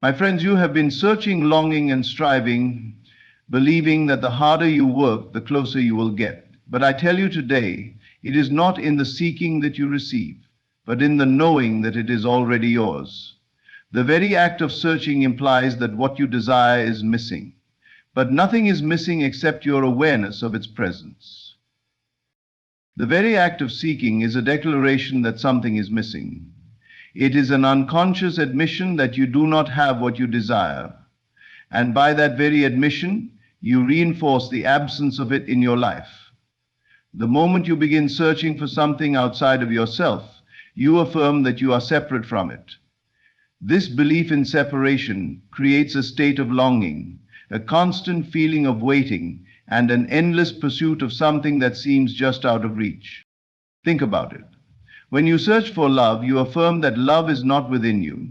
My friends, you have been searching, longing, and striving, believing that the harder you work, the closer you will get. But I tell you today, it is not in the seeking that you receive, but in the knowing that it is already yours. The very act of searching implies that what you desire is missing, but nothing is missing except your awareness of its presence. The very act of seeking is a declaration that something is missing. It is an unconscious admission that you do not have what you desire, and by that very admission, you reinforce the absence of it in your life. The moment you begin searching for something outside of yourself, you affirm that you are separate from it. This belief in separation creates a state of longing, a constant feeling of waiting, and an endless pursuit of something that seems just out of reach. Think about it. When you search for love, you affirm that love is not within you.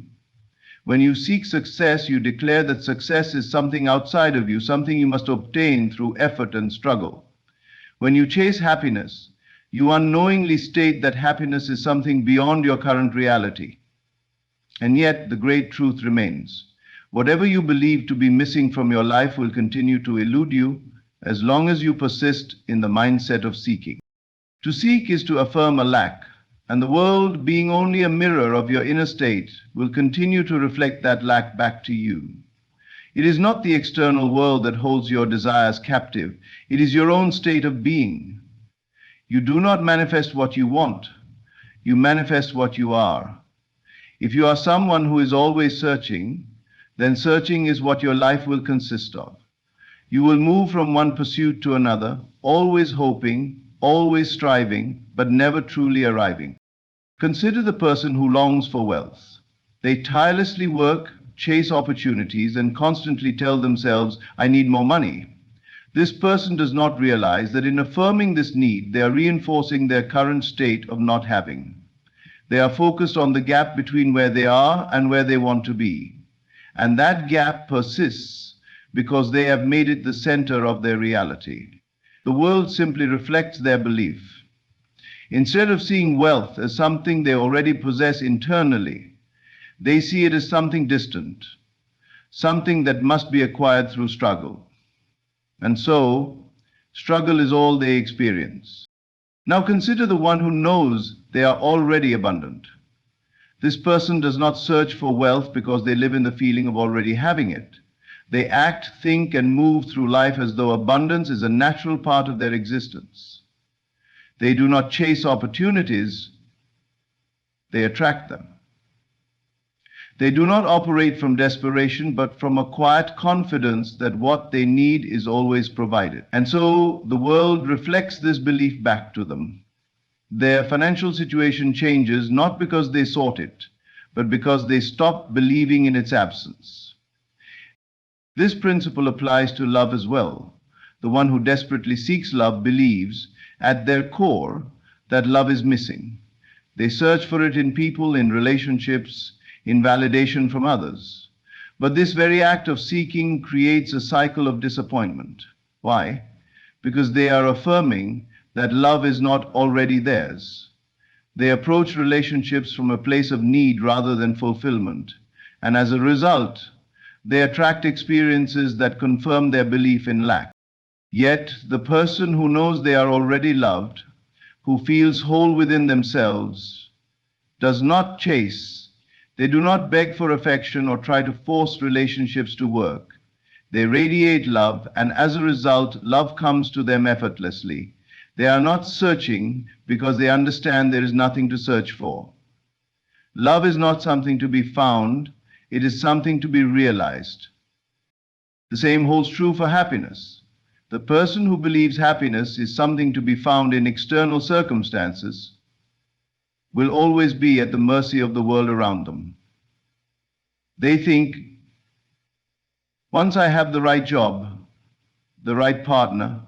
When you seek success, you declare that success is something outside of you, something you must obtain through effort and struggle. When you chase happiness, you unknowingly state that happiness is something beyond your current reality. And yet, the great truth remains. Whatever you believe to be missing from your life will continue to elude you as long as you persist in the mindset of seeking. To seek is to affirm a lack, and the world, being only a mirror of your inner state, will continue to reflect that lack back to you. It is not the external world that holds your desires captive. It is your own state of being. You do not manifest what you want. You manifest what you are. If you are someone who is always searching, then searching is what your life will consist of. You will move from one pursuit to another, always hoping, always striving, but never truly arriving. Consider the person who longs for wealth. They tirelessly work, chase opportunities, and constantly tell themselves, I need more money. This person does not realize that in affirming this need, they are reinforcing their current state of not having. They are focused on the gap between where they are and where they want to be. And that gap persists because they have made it the center of their reality. The world simply reflects their belief. Instead of seeing wealth as something they already possess internally, they see it as something distant, something that must be acquired through struggle. And so, struggle is all they experience. Now consider the one who knows they are already abundant. This person does not search for wealth because they live in the feeling of already having it. They act, think, and move through life as though abundance is a natural part of their existence. They do not chase opportunities, they attract them. They do not operate from desperation, but from a quiet confidence that what they need is always provided. And so the world reflects this belief back to them. Their financial situation changes not because they sought it, but because they stopped believing in its absence. This principle applies to love as well. The one who desperately seeks love believes, at their core, that love is missing. They search for it in people, in relationships, in validation from others. But this very act of seeking creates a cycle of disappointment. Why? Because they are affirming that love is not already theirs. They approach relationships from a place of need rather than fulfillment, and as a result, they attract experiences that confirm their belief in lack. Yet, the person who knows they are already loved, who feels whole within themselves, does not chase. They do not beg for affection or try to force relationships to work. They radiate love, and as a result, love comes to them effortlessly. They are not searching because they understand there is nothing to search for. Love is not something to be found, it is something to be realized. The same holds true for happiness. The person who believes happiness is something to be found in external circumstances will always be at the mercy of the world around them. They think, once I have the right job, the right partner,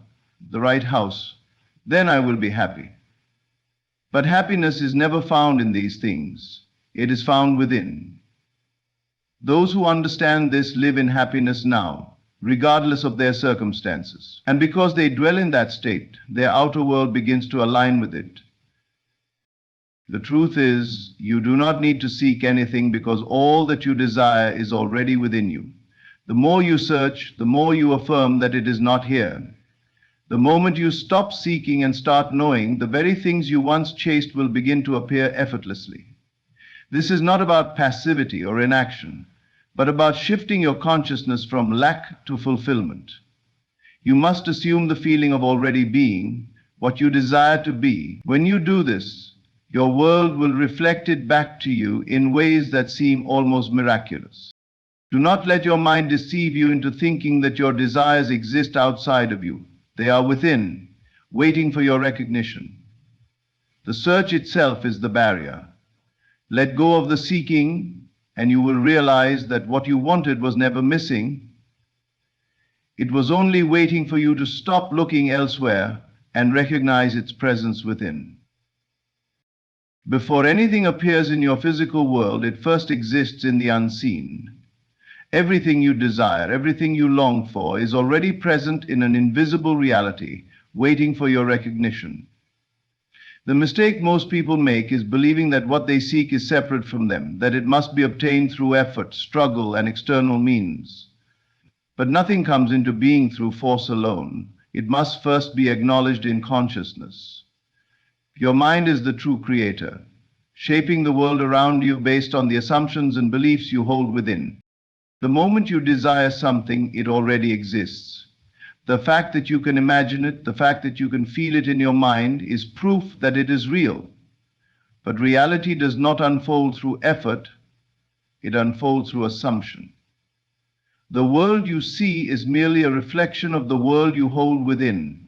the right house, then I will be happy. But happiness is never found in these things. It is found within. Those who understand this live in happiness now, regardless of their circumstances. And because they dwell in that state, their outer world begins to align with it. The truth is, you do not need to seek anything because all that you desire is already within you. The more you search, the more you affirm that it is not here. The moment you stop seeking and start knowing, the very things you once chased will begin to appear effortlessly. This is not about passivity or inaction, but about shifting your consciousness from lack to fulfillment. You must assume the feeling of already being what you desire to be. When you do this, your world will reflect it back to you in ways that seem almost miraculous. Do not let your mind deceive you into thinking that your desires exist outside of you. They are within, waiting for your recognition. The search itself is the barrier. Let go of the seeking, and you will realize that what you wanted was never missing. It was only waiting for you to stop looking elsewhere and recognize its presence within. Before anything appears in your physical world, it first exists in the unseen. Everything you desire, everything you long for, is already present in an invisible reality, waiting for your recognition. The mistake most people make is believing that what they seek is separate from them, that it must be obtained through effort, struggle, and external means. But nothing comes into being through force alone. It must first be acknowledged in consciousness. Your mind is the true creator, shaping the world around you based on the assumptions and beliefs you hold within. The moment you desire something, it already exists. The fact that you can imagine it, the fact that you can feel it in your mind, is proof that it is real. But reality does not unfold through effort, it unfolds through assumption. The world you see is merely a reflection of the world you hold within.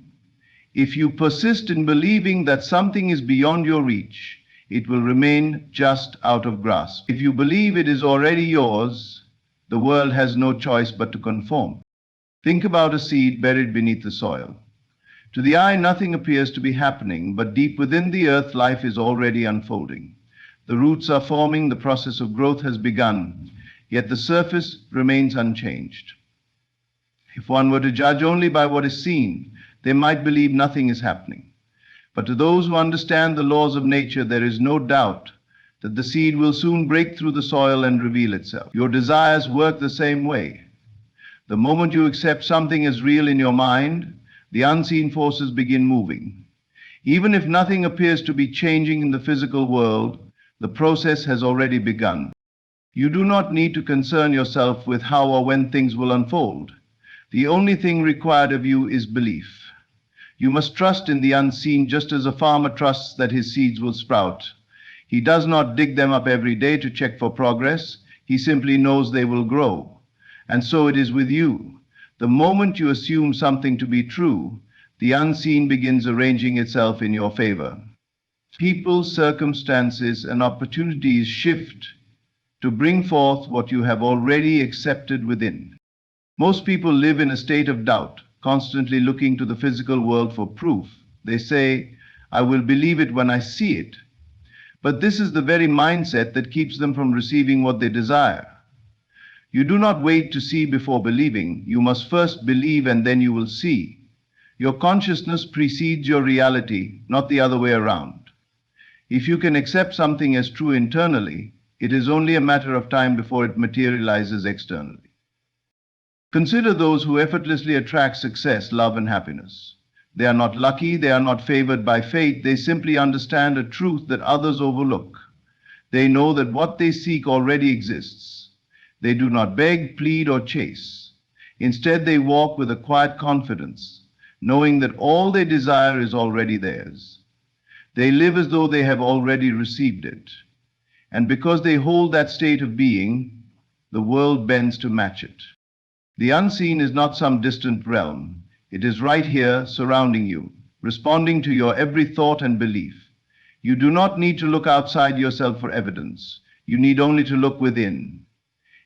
If you persist in believing that something is beyond your reach, it will remain just out of grasp. If you believe it is already yours, the world has no choice but to conform. Think about a seed buried beneath the soil. To the eye, nothing appears to be happening, but deep within the earth, life is already unfolding. The roots are forming, the process of growth has begun, yet the surface remains unchanged. If one were to judge only by what is seen, they might believe nothing is happening. But to those who understand the laws of nature, there is no doubt that the seed will soon break through the soil and reveal itself. Your desires work the same way. The moment you accept something as real in your mind, the unseen forces begin moving. Even if nothing appears to be changing in the physical world, the process has already begun. You do not need to concern yourself with how or when things will unfold. The only thing required of you is belief. You must trust in the unseen just as a farmer trusts that his seeds will sprout. He does not dig them up every day to check for progress. He simply knows they will grow. And so it is with you. The moment you assume something to be true, the unseen begins arranging itself in your favor. People, circumstances, and opportunities shift to bring forth what you have already accepted within. Most people live in a state of doubt, constantly looking to the physical world for proof. They say, I will believe it when I see it. But this is the very mindset that keeps them from receiving what they desire. You do not wait to see before believing. You must first believe and then you will see. Your consciousness precedes your reality, not the other way around. If you can accept something as true internally, it is only a matter of time before it materializes externally. Consider those who effortlessly attract success, love, and happiness. They are not lucky, they are not favored by fate, they simply understand a truth that others overlook. They know that what they seek already exists. They do not beg, plead, or chase. Instead, they walk with a quiet confidence, knowing that all they desire is already theirs. They live as though they have already received it. And because they hold that state of being, the world bends to match it. The unseen is not some distant realm. It is right here, surrounding you, responding to your every thought and belief. You do not need to look outside yourself for evidence. You need only to look within.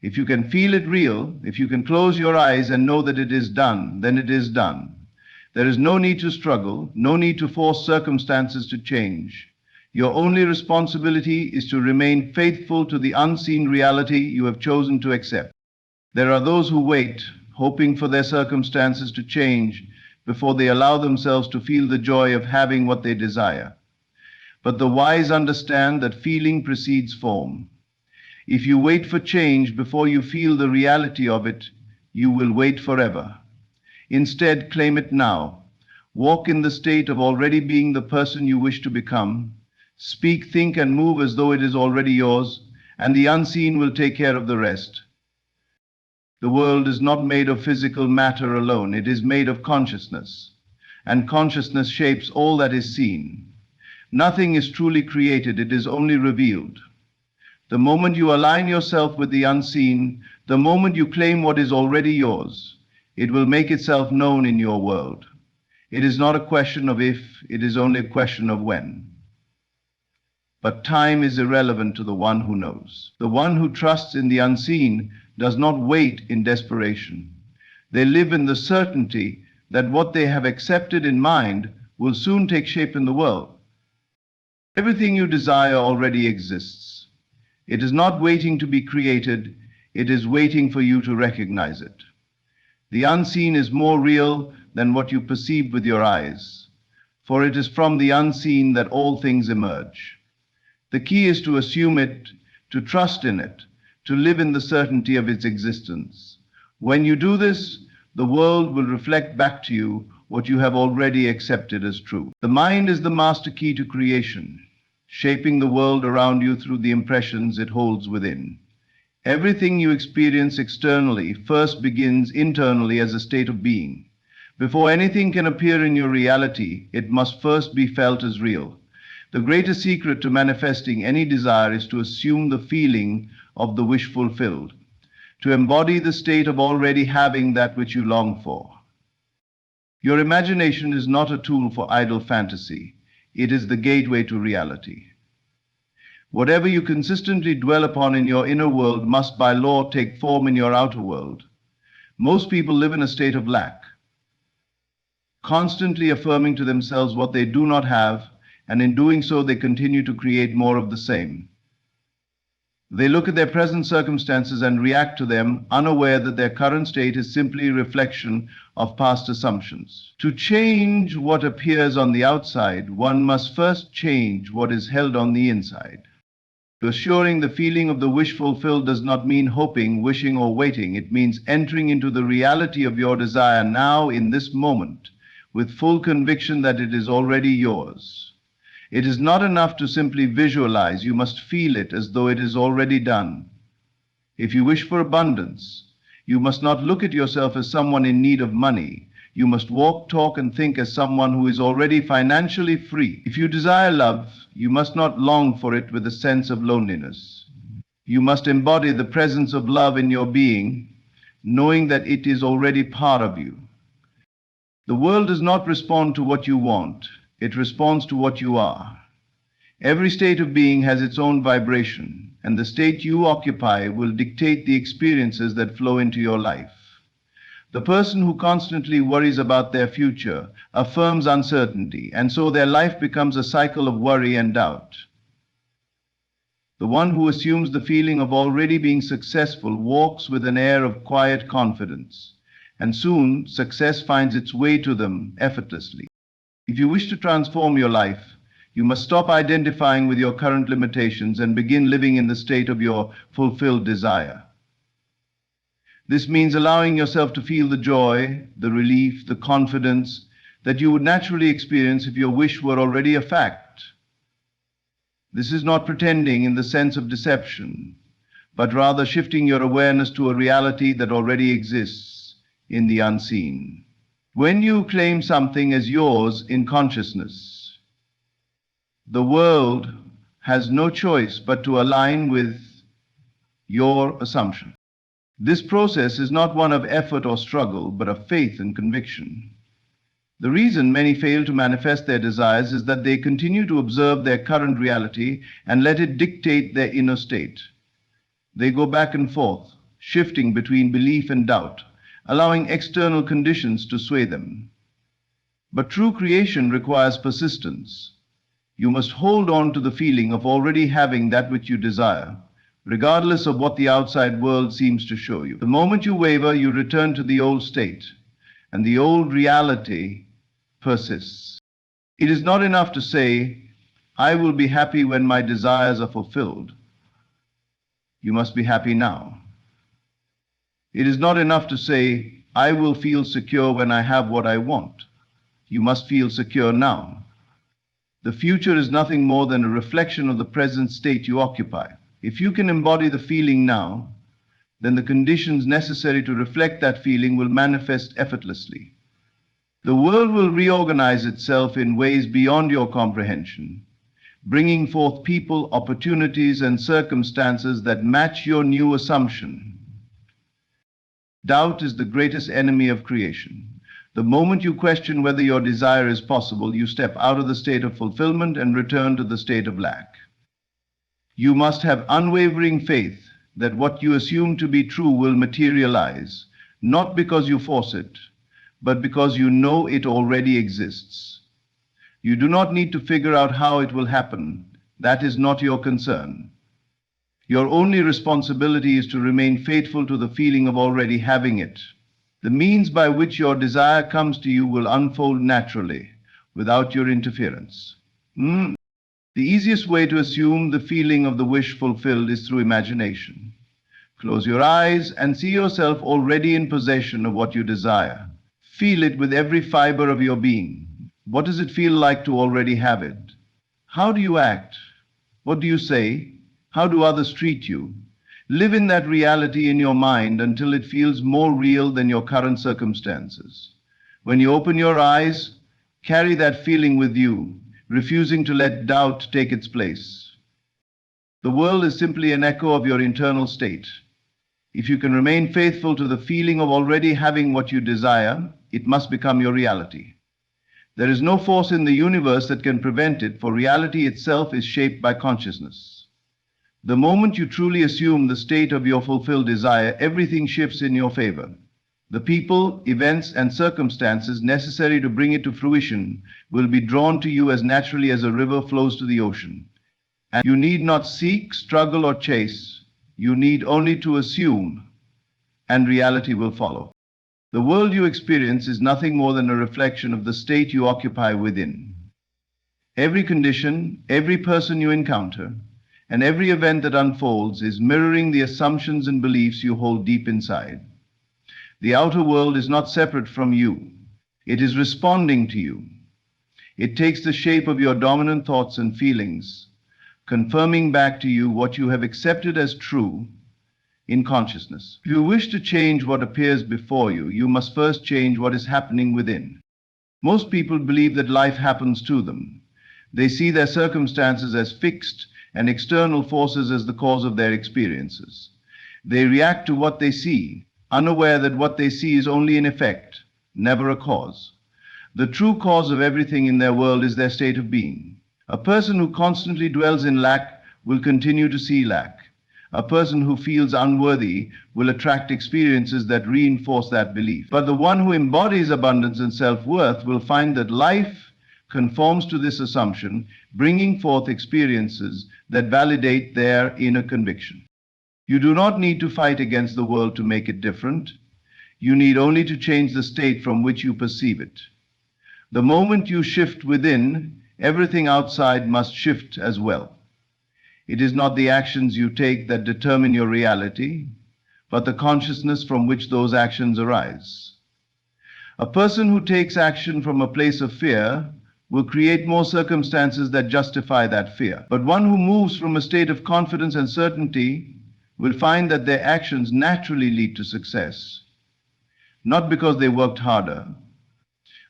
If you can feel it real, if you can close your eyes and know that it is done, then it is done. There is no need to struggle, no need to force circumstances to change. Your only responsibility is to remain faithful to the unseen reality you have chosen to accept. There are those who wait, hoping for their circumstances to change before they allow themselves to feel the joy of having what they desire. But the wise understand that feeling precedes form. If you wait for change before you feel the reality of it, you will wait forever. Instead, claim it now. Walk in the state of already being the person you wish to become. Speak, think, and move as though it is already yours, and the unseen will take care of the rest. The world is not made of physical matter alone, it is made of consciousness, and consciousness shapes all that is seen. Nothing is truly created, it is only revealed. The moment you align yourself with the unseen, the moment you claim what is already yours, it will make itself known in your world. It is not a question of if, it is only a question of when. But time is irrelevant to the one who knows. The one who trusts in the unseen does not wait in desperation. They live in the certainty that what they have accepted in mind will soon take shape in the world. Everything you desire already exists. It is not waiting to be created, it is waiting for you to recognize it. The unseen is more real than what you perceive with your eyes, for it is from the unseen that all things emerge. The key is to assume it, to trust in it, to live in the certainty of its existence. When you do this, the world will reflect back to you what you have already accepted as true. The mind is the master key to creation, shaping the world around you through the impressions it holds within. Everything you experience externally first begins internally as a state of being. Before anything can appear in your reality, it must first be felt as real. The greatest secret to manifesting any desire is to assume the feeling of the wish fulfilled, to embody the state of already having that which you long for. Your imagination is not a tool for idle fantasy. It is the gateway to reality. Whatever you consistently dwell upon in your inner world must by law take form in your outer world. Most people live in a state of lack, constantly affirming to themselves what they do not have, and in doing so they continue to create more of the same. They look at their present circumstances and react to them, unaware that their current state is simply a reflection of past assumptions. To change what appears on the outside, one must first change what is held on the inside. Assuring the feeling of the wish fulfilled does not mean hoping, wishing, or waiting. It means entering into the reality of your desire now in this moment, with full conviction that it is already yours. It is not enough to simply visualize, you must feel it as though it is already done. If you wish for abundance, you must not look at yourself as someone in need of money. You must walk, talk, and think as someone who is already financially free. If you desire love, you must not long for it with a sense of loneliness. You must embody the presence of love in your being, knowing that it is already part of you. The world does not respond to what you want. It responds to what you are. Every state of being has its own vibration, and the state you occupy will dictate the experiences that flow into your life. The person who constantly worries about their future affirms uncertainty, and so their life becomes a cycle of worry and doubt. The one who assumes the feeling of already being successful walks with an air of quiet confidence, and soon success finds its way to them effortlessly. If you wish to transform your life, you must stop identifying with your current limitations and begin living in the state of your fulfilled desire. This means allowing yourself to feel the joy, the relief, the confidence that you would naturally experience if your wish were already a fact. This is not pretending in the sense of deception, but rather shifting your awareness to a reality that already exists in the unseen. When you claim something as yours in consciousness, the world has no choice but to align with your assumption. This process is not one of effort or struggle, but of faith and conviction. The reason many fail to manifest their desires is that they continue to observe their current reality and let it dictate their inner state. They go back and forth, shifting between belief and doubt, allowing external conditions to sway them. But true creation requires persistence. You must hold on to the feeling of already having that which you desire, regardless of what the outside world seems to show you. The moment you waver, you return to the old state, and the old reality persists. It is not enough to say, I will be happy when my desires are fulfilled. You must be happy now. It is not enough to say, I will feel secure when I have what I want. You must feel secure now. The future is nothing more than a reflection of the present state you occupy. If you can embody the feeling now, then the conditions necessary to reflect that feeling will manifest effortlessly. The world will reorganize itself in ways beyond your comprehension, bringing forth people, opportunities, and circumstances that match your new assumption. Doubt is the greatest enemy of creation. The moment you question whether your desire is possible, you step out of the state of fulfillment and return to the state of lack. You must have unwavering faith that what you assume to be true will materialize, not because you force it, but because you know it already exists. You do not need to figure out how it will happen. That is not your concern. Your only responsibility is to remain faithful to the feeling of already having it. The means by which your desire comes to you will unfold naturally, without your interference. The easiest way to assume the feeling of the wish fulfilled is through imagination. Close your eyes and see yourself already in possession of what you desire. Feel it with every fiber of your being. What does it feel like to already have it? How do you act? What do you say? How do others treat you? Live in that reality in your mind until it feels more real than your current circumstances. When you open your eyes, carry that feeling with you, refusing to let doubt take its place. The world is simply an echo of your internal state. If you can remain faithful to the feeling of already having what you desire, it must become your reality. There is no force in the universe that can prevent it, for reality itself is shaped by consciousness. The moment you truly assume the state of your fulfilled desire, everything shifts in your favor. The people, events, and circumstances necessary to bring it to fruition will be drawn to you as naturally as a river flows to the ocean. And you need not seek, struggle, or chase. You need only to assume, and reality will follow. The world you experience is nothing more than a reflection of the state you occupy within. Every condition, every person you encounter, and every event that unfolds is mirroring the assumptions and beliefs you hold deep inside. The outer world is not separate from you. It is responding to you. It takes the shape of your dominant thoughts and feelings, confirming back to you what you have accepted as true in consciousness. If you wish to change what appears before you, you must first change what is happening within. Most people believe that life happens to them. They see their circumstances as fixed and external forces as the cause of their experiences. They react to what they see, unaware that what they see is only an effect, never a cause. The true cause of everything in their world is their state of being. A person who constantly dwells in lack will continue to see lack. A person who feels unworthy will attract experiences that reinforce that belief. But the one who embodies abundance and self-worth will find that life conforms to this assumption, bringing forth experiences that validate their inner conviction. You do not need to fight against the world to make it different. You need only to change the state from which you perceive it. The moment you shift within, everything outside must shift as well. It is not the actions you take that determine your reality, but the consciousness from which those actions arise. A person who takes action from a place of fear will create more circumstances that justify that fear. But one who moves from a state of confidence and certainty will find that their actions naturally lead to success, not because they worked harder,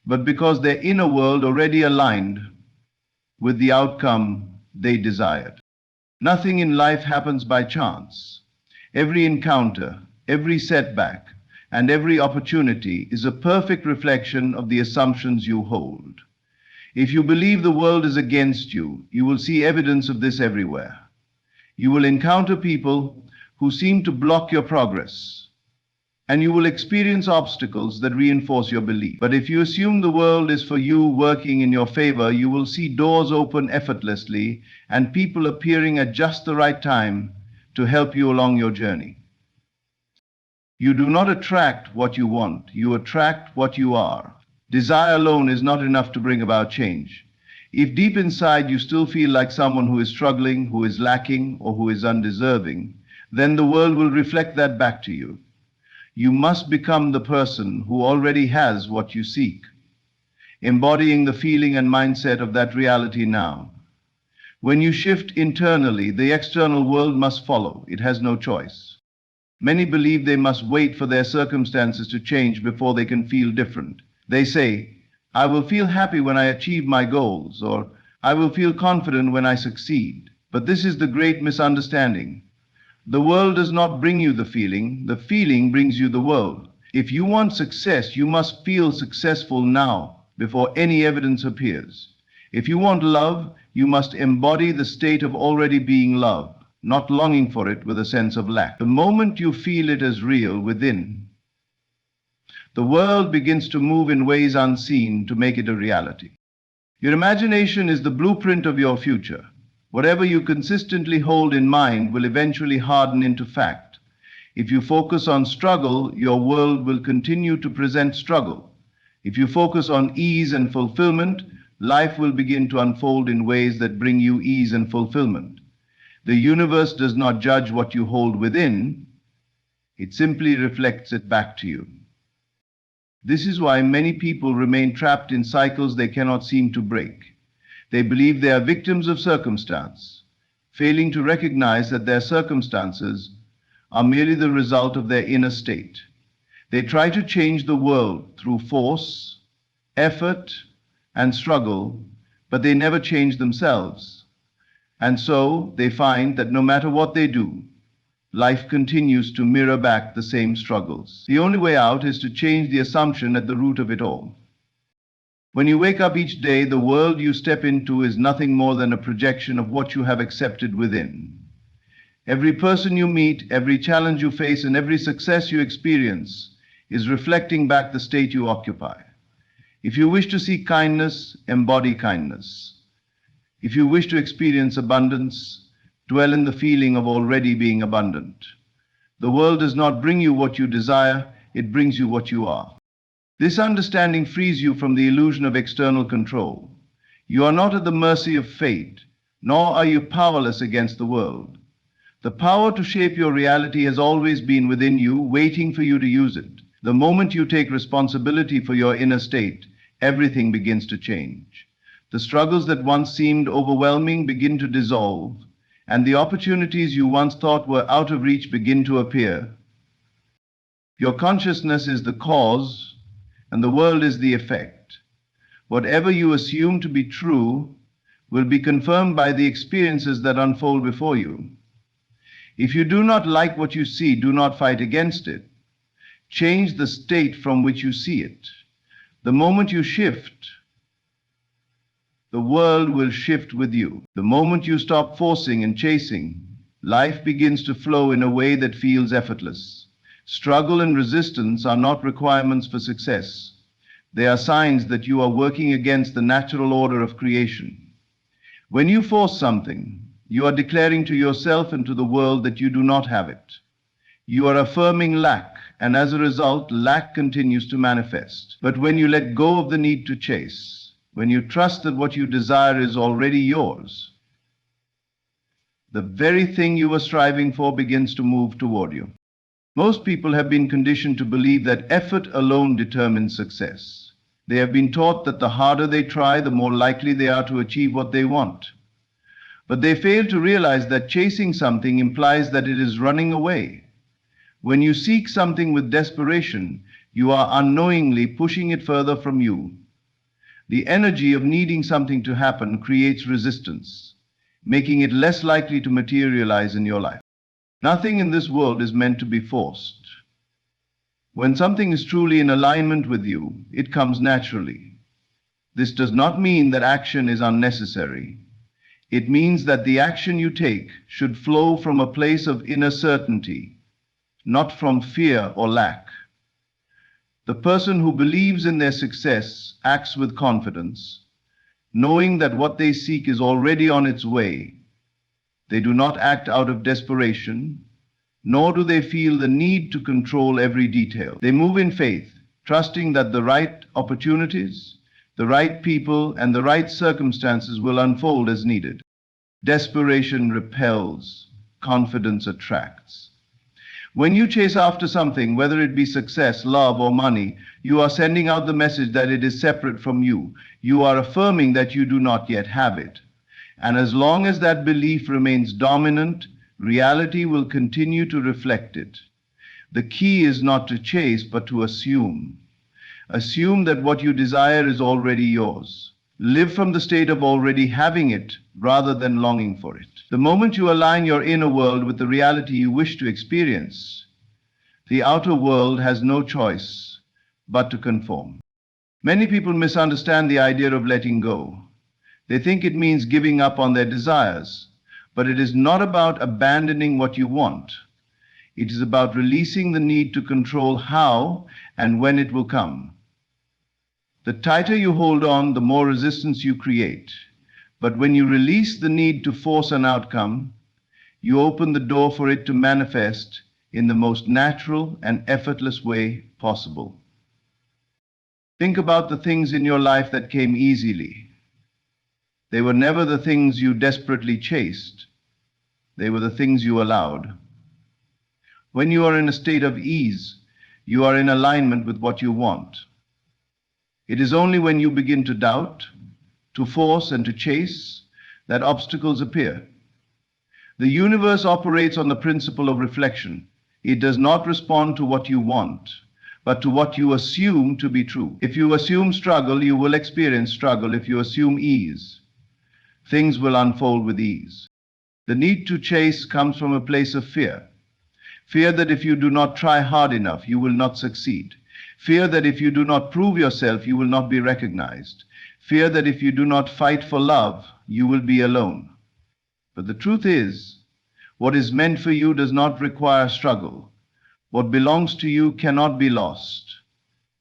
but because their inner world already aligned with the outcome they desired. Nothing in life happens by chance. Every encounter, every setback, and every opportunity is a perfect reflection of the assumptions you hold. If you believe the world is against you, you will see evidence of this everywhere. You will encounter people who seem to block your progress, and you will experience obstacles that reinforce your belief. But if you assume the world is for you, working in your favor, you will see doors open effortlessly and people appearing at just the right time to help you along your journey. You do not attract what you want, you attract what you are. Desire alone is not enough to bring about change. If deep inside you still feel like someone who is struggling, who is lacking, or who is undeserving, then the world will reflect that back to you. You must become the person who already has what you seek, embodying the feeling and mindset of that reality now. When you shift internally, the external world must follow. It has no choice. Many believe they must wait for their circumstances to change before they can feel different. They say, I will feel happy when I achieve my goals, or I will feel confident when I succeed. But this is the great misunderstanding. The world does not bring you the feeling brings you the world. If you want success, you must feel successful now, before any evidence appears. If you want love, you must embody the state of already being loved, not longing for it with a sense of lack. The moment you feel it as real within, the world begins to move in ways unseen to make it a reality. Your imagination is the blueprint of your future. Whatever you consistently hold in mind will eventually harden into fact. If you focus on struggle, your world will continue to present struggle. If you focus on ease and fulfillment, life will begin to unfold in ways that bring you ease and fulfillment. The universe does not judge what you hold within, it simply reflects it back to you. This is why many people remain trapped in cycles they cannot seem to break. They believe they are victims of circumstance, failing to recognize that their circumstances are merely the result of their inner state. They try to change the world through force, effort, and struggle, but they never change themselves. And so they find that no matter what they do, life continues to mirror back the same struggles. The only way out is to change the assumption at the root of it all. When you wake up each day, the world you step into is nothing more than a projection of what you have accepted within. Every person you meet, every challenge you face, and every success you experience is reflecting back the state you occupy. If you wish to seek kindness, embody kindness. If you wish to experience abundance, dwell in the feeling of already being abundant. The world does not bring you what you desire, it brings you what you are. This understanding frees you from the illusion of external control. You are not at the mercy of fate, nor are you powerless against the world. The power to shape your reality has always been within you, waiting for you to use it. The moment you take responsibility for your inner state, everything begins to change. The struggles that once seemed overwhelming begin to dissolve, and the opportunities you once thought were out of reach begin to appear. Your consciousness is the cause, and the world is the effect. Whatever you assume to be true will be confirmed by the experiences that unfold before you. If you do not like what you see, do not fight against it. Change the state from which you see it. The moment you shift, the world will shift with you. The moment you stop forcing and chasing, life begins to flow in a way that feels effortless. Struggle and resistance are not requirements for success. They are signs that you are working against the natural order of creation. When you force something, you are declaring to yourself and to the world that you do not have it. You are affirming lack, and as a result, lack continues to manifest. But when you let go of the need to chase, when you trust that what you desire is already yours, the very thing you were striving for begins to move toward you. Most people have been conditioned to believe that effort alone determines success. They have been taught that the harder they try, the more likely they are to achieve what they want. But they fail to realize that chasing something implies that it is running away. When you seek something with desperation, you are unknowingly pushing it further from you. The energy of needing something to happen creates resistance, making it less likely to materialize in your life. Nothing in this world is meant to be forced. When something is truly in alignment with you, it comes naturally. This does not mean that action is unnecessary. It means that the action you take should flow from a place of inner certainty, not from fear or lack. The person who believes in their success acts with confidence, knowing that what they seek is already on its way. They do not act out of desperation, nor do they feel the need to control every detail. They move in faith, trusting that the right opportunities, The right people and the right circumstances will unfold as needed. Desperation repels, confidence attracts. When you chase after something, whether it be success, love, or money, you are sending out the message that it is separate from you. You are affirming that you do not yet have it. And as long as that belief remains dominant, reality will continue to reflect it. The key is not to chase, but to assume. Assume that what you desire is already yours. Live from the state of already having it rather than longing for it. The moment you align your inner world with the reality you wish to experience, the outer world has no choice but to conform. Many people misunderstand the idea of letting go. They think it means giving up on their desires, but it is not about abandoning what you want. It is about releasing the need to control how and when it will come. The tighter you hold on, the more resistance you create. But when you release the need to force an outcome, you open the door for it to manifest in the most natural and effortless way possible. Think about the things in your life that came easily. They were never the things you desperately chased. They were the things you allowed. When you are in a state of ease, you are in alignment with what you want. It is only when you begin to doubt, to force, and to chase that obstacles appear. The universe operates on the principle of reflection. It does not respond to what you want, but to what you assume to be true. If you assume struggle, you will experience struggle. If you assume ease, things will unfold with ease. The need to chase comes from a place of fear. Fear that if you do not try hard enough, you will not succeed. Fear that if you do not prove yourself, you will not be recognized. Fear that if you do not fight for love, you will be alone. But the truth is, what is meant for you does not require struggle. What belongs to you cannot be lost.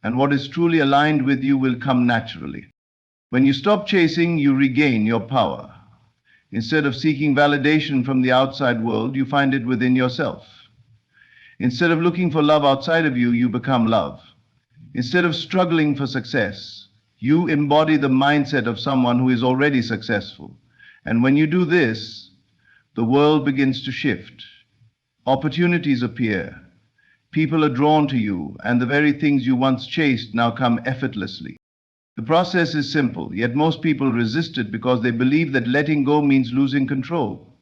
And what is truly aligned with you will come naturally. When you stop chasing, you regain your power. Instead of seeking validation from the outside world, you find it within yourself. Instead of looking for love outside of you, you become love. Instead of struggling for success, you embody the mindset of someone who is already successful. And when you do this, the world begins to shift. Opportunities appear. People are drawn to you, and the very things you once chased now come effortlessly. The process is simple, yet most people resist it because they believe that letting go means losing control.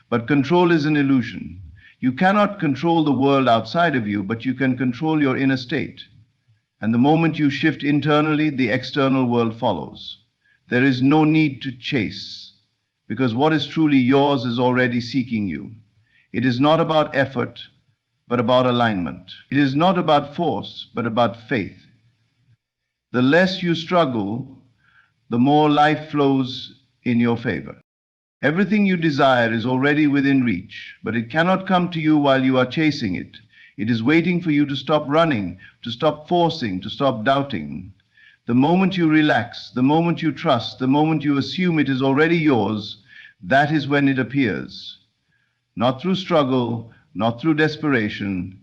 But control is an illusion. You cannot control the world outside of you, but you can control your inner state. And the moment you shift internally, the external world follows. There is no need to chase, because what is truly yours is already seeking you. It is not about effort, but about alignment. It is not about force, but about faith. The less you struggle, the more life flows in your favor. Everything you desire is already within reach, but it cannot come to you while you are chasing it. It is waiting for you to stop running, to stop forcing, to stop doubting. The moment you relax, the moment you trust, the moment you assume it is already yours, that is when it appears. Not through struggle, not through desperation,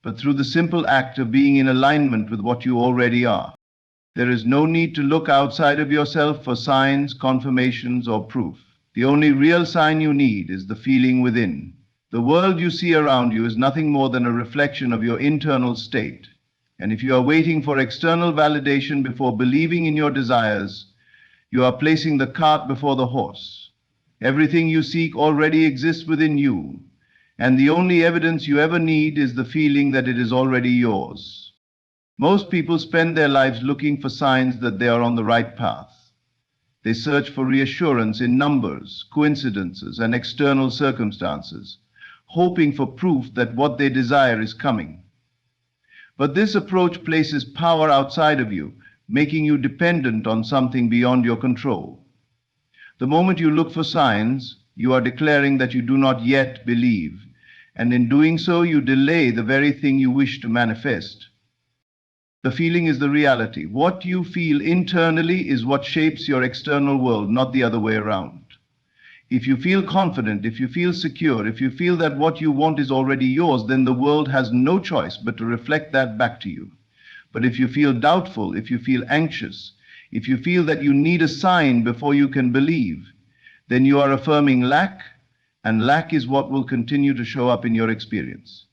but through the simple act of being in alignment with what you already are. There is no need to look outside of yourself for signs, confirmations, or proof. The only real sign you need is the feeling within. The world you see around you is nothing more than a reflection of your internal state. And if you are waiting for external validation before believing in your desires, you are placing the cart before the horse. Everything you seek already exists within you, and the only evidence you ever need is the feeling that it is already yours. Most people spend their lives looking for signs that they are on the right path. They search for reassurance in numbers, coincidences, and external circumstances, hoping for proof that what they desire is coming. But this approach places power outside of you, making you dependent on something beyond your control. The moment you look for signs, you are declaring that you do not yet believe, and in doing so, you delay the very thing you wish to manifest. The feeling is the reality. What you feel internally is what shapes your external world, not the other way around. If you feel confident, if you feel secure, if you feel that what you want is already yours, then the world has no choice but to reflect that back to you. But if you feel doubtful, if you feel anxious, if you feel that you need a sign before you can believe, then you are affirming lack, and lack is what will continue to show up in your experience.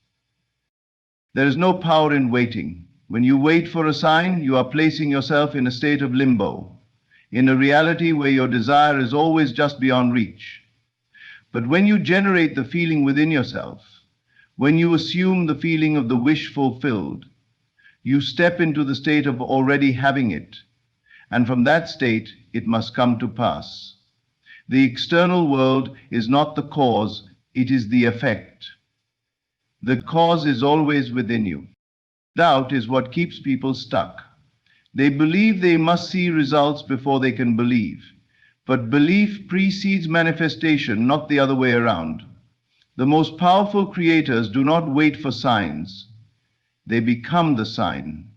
There is no power in waiting. When you wait for a sign, you are placing yourself in a state of limbo, in a reality where your desire is always just beyond reach. But when you generate the feeling within yourself, when you assume the feeling of the wish fulfilled, you step into the state of already having it, and from that state it must come to pass. The external world is not the cause, it is the effect. The cause is always within you. Doubt is what keeps people stuck. They believe they must see results before they can believe. But belief precedes manifestation, not the other way around. The most powerful creators do not wait for signs. They become the sign.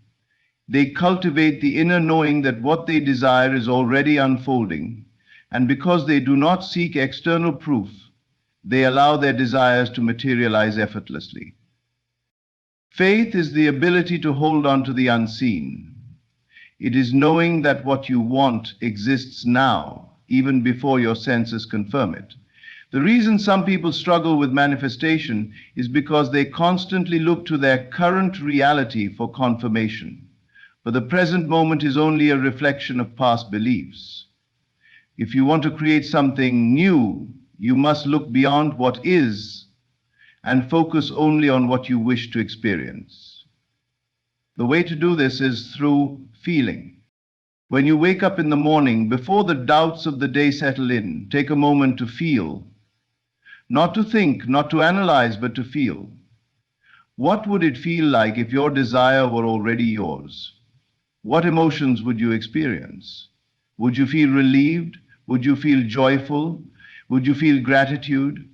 They cultivate the inner knowing that what they desire is already unfolding. And because they do not seek external proof, they allow their desires to materialize effortlessly. Faith is the ability to hold on to the unseen. It is knowing that what you want exists now, even before your senses confirm it. The reason some people struggle with manifestation is because they constantly look to their current reality for confirmation. But the present moment is only a reflection of past beliefs. If you want to create something new, you must look beyond what is and focus only on what you wish to experience. The way to do this is through feeling. When you wake up in the morning, before the doubts of the day settle in, take a moment to feel. Not to think, not to analyze, but to feel. What would it feel like if your desire were already yours? What emotions would you experience? Would you feel relieved? Would you feel joyful? Would you feel gratitude?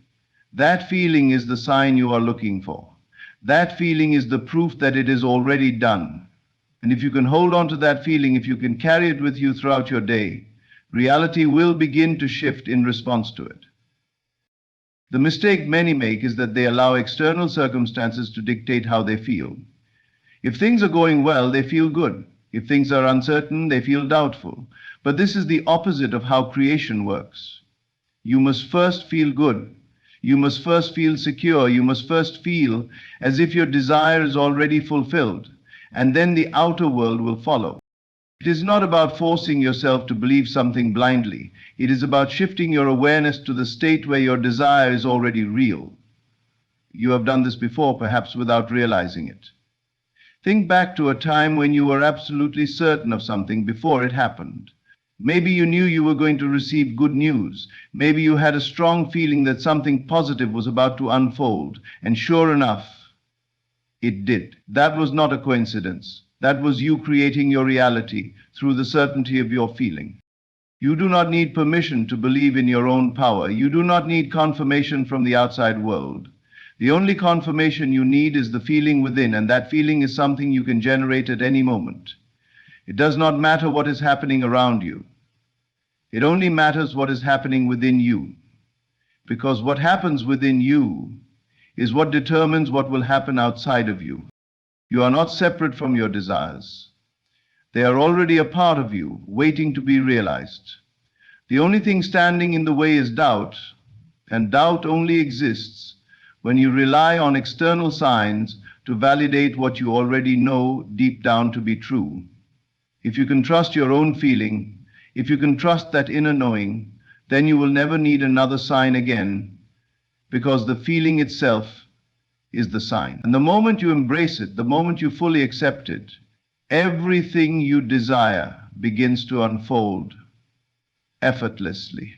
That feeling is the sign you are looking for. That feeling is the proof that it is already done. And if you can hold on to that feeling, if you can carry it with you throughout your day, reality will begin to shift in response to it. The mistake many make is that they allow external circumstances to dictate how they feel. If things are going well, they feel good. If things are uncertain, they feel doubtful. But this is the opposite of how creation works. You must first feel good. You must first feel secure. You must first feel as if your desire is already fulfilled, and then the outer world will follow. It is not about forcing yourself to believe something blindly. It is about shifting your awareness to the state where your desire is already real. You have done this before, perhaps without realizing it. Think back to a time when you were absolutely certain of something before it happened. Maybe you knew you were going to receive good news. Maybe you had a strong feeling that something positive was about to unfold. And sure enough, it did. That was not a coincidence. That was you creating your reality through the certainty of your feeling. You do not need permission to believe in your own power. You do not need confirmation from the outside world. The only confirmation you need is the feeling within, and that feeling is something you can generate at any moment. It does not matter what is happening around you. It only matters what is happening within you. Because what happens within you is what determines what will happen outside of you. You are not separate from your desires. They are already a part of you, waiting to be realized. The only thing standing in the way is doubt, and doubt only exists when you rely on external signs to validate what you already know deep down to be true. If you can trust your own feeling, if you can trust that inner knowing, then you will never need another sign again, because the feeling itself is the sign. And the moment you embrace it, the moment you fully accept it, everything you desire begins to unfold effortlessly.